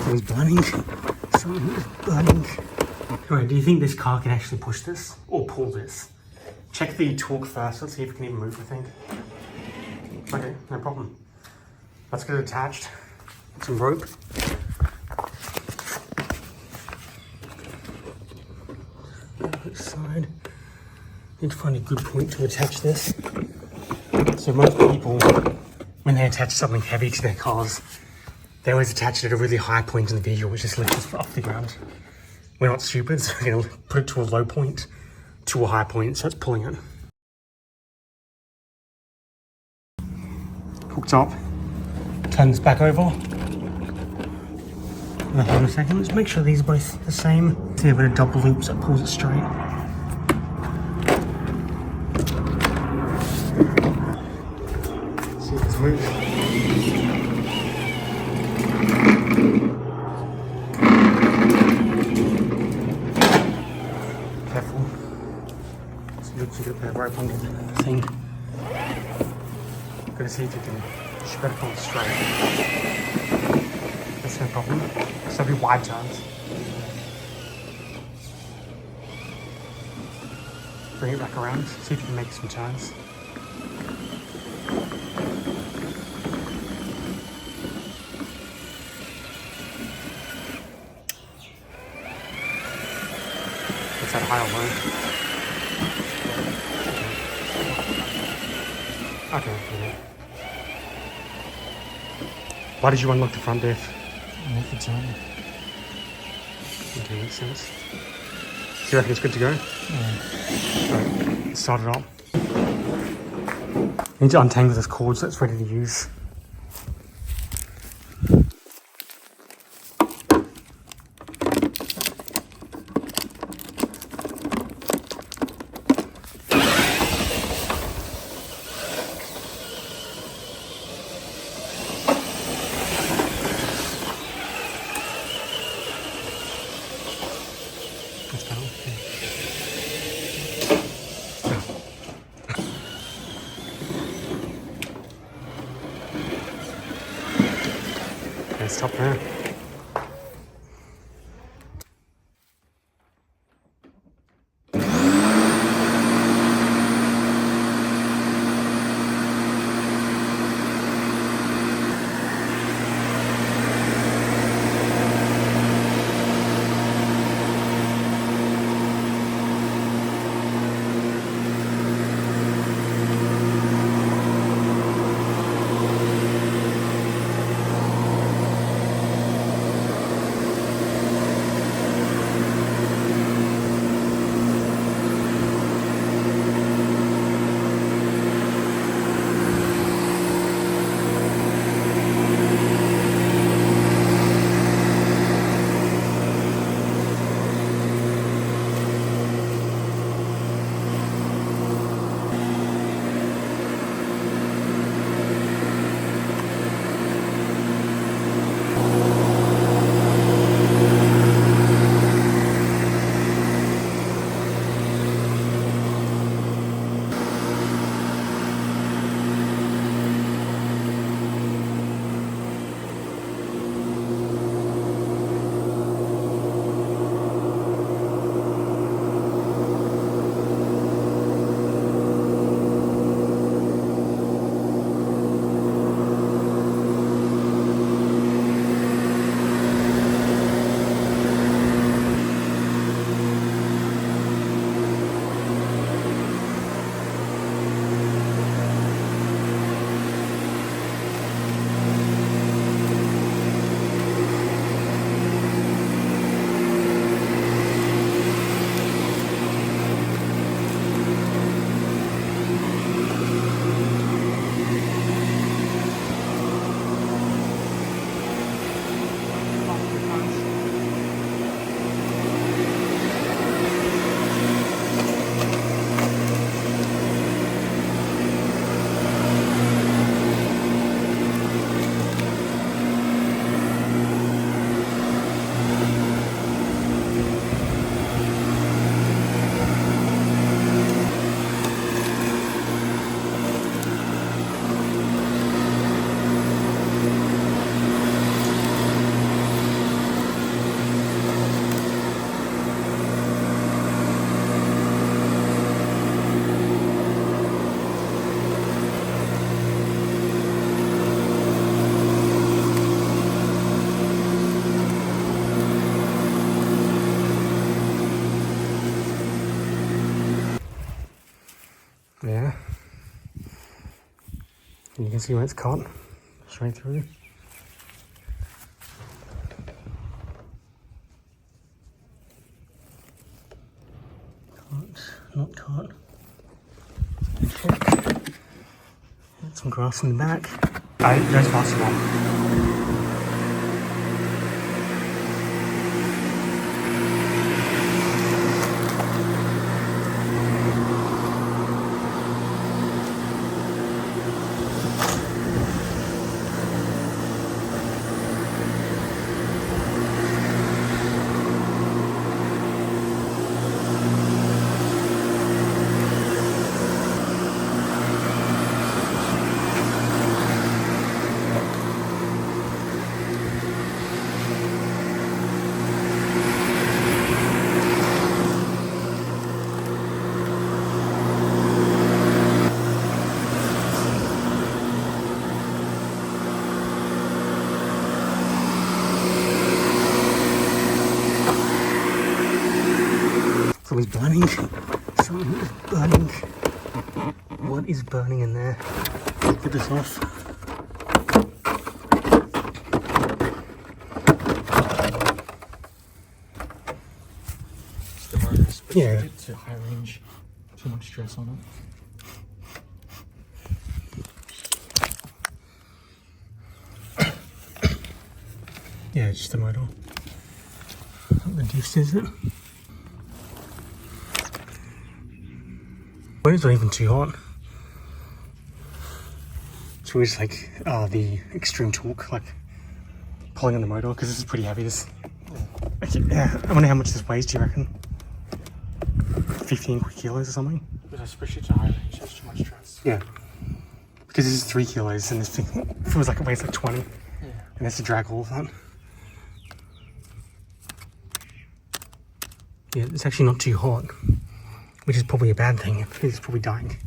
Something's burning. Something is burning. Alright, do you think this car can actually push this? Or pull this? Check the torque first. Let's see if it can even move the thing. Okay, no problem. Let's get it attached. Some rope. Which side? Need to find a good point to attach this. So most people, when they attach something heavy to their cars, they always attach it at a really high point in the vehicle, which just lifts it off the ground. We're not stupid, so we're going to put it to a low point, to a high point, so it's pulling it. Hooked up. Turn this back over. Hold on a second, let's make sure these are both the same. See if it a double loop so it pulls it straight. See if it's moving. Careful. So you get that rope on the thing. Gotta see if you can shred it on straight. That's no problem. So there'll be wide turns. Bring it back around, see if you can make some turns. Is that high or low? Okay. Why did you unlock the front diff? Make the turn. Okay, makes sense. So you reckon it's good to go? Yeah. Right, let's start it up. I need to untangle this cord so it's ready to use. Stop there. can see where it's cut straight through. Not cut. Check. Some grass in the back. Alright, goes fast along. Something's burning. Something is burning. What is burning in there? Let's get this off. The motor's Yeah. It's a high range. Too much stress on it. Yeah, it's just the motor. The deuce is it? But it's not even too hot. It's really just like the extreme torque, like pulling on the motor, because this is pretty heavy. This, yeah, I wonder how much this weighs, do you reckon? 15 kilos or something? But especially to high range, there's too much stress. Yeah. Because this is 3 kilos and this thing feels like it weighs like 20. Yeah. And that's to drag all of that. Yeah, it's actually not too hot, which is probably a bad thing. It's probably dying.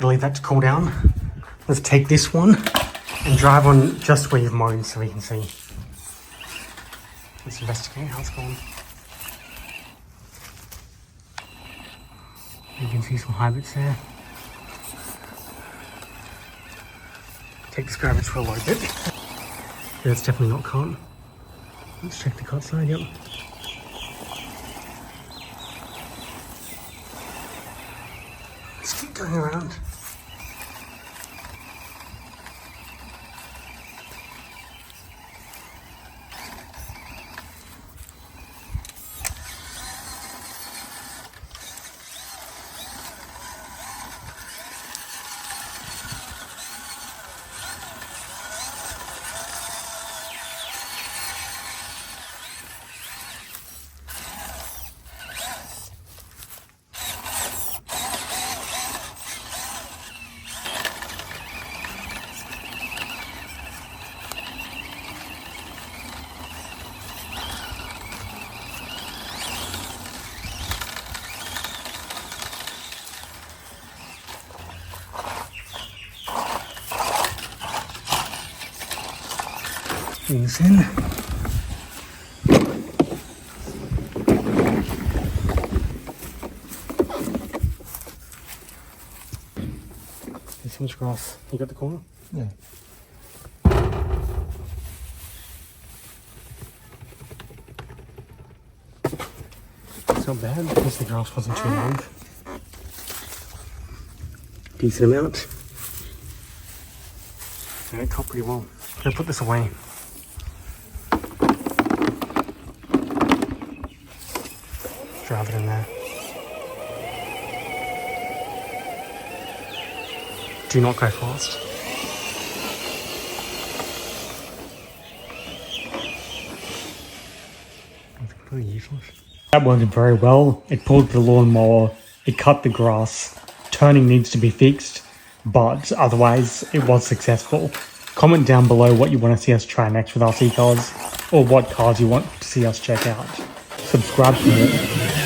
Leave that to cool down. Let's take this one and drive on just where you've mown so we can see. Let's investigate how it's going. You can see some hybrids there. Take this garbage for a load bit. Yeah, it's definitely not cut. Let's check the cut side, yep. Let's keep going around. These in. There's so much grass. You got the corner? Yeah. It's not bad because the grass wasn't too long. Decent amount. And it cut pretty well. I'm gonna put this away. Drive it in there. Do not go fast. It's completely useless. That worked very well. It pulled the lawnmower, it cut the grass. Turning needs to be fixed, but otherwise it was successful. Comment down below what you want to see us try next with RC cars, or what cars you want to see us check out. Subscribe for more.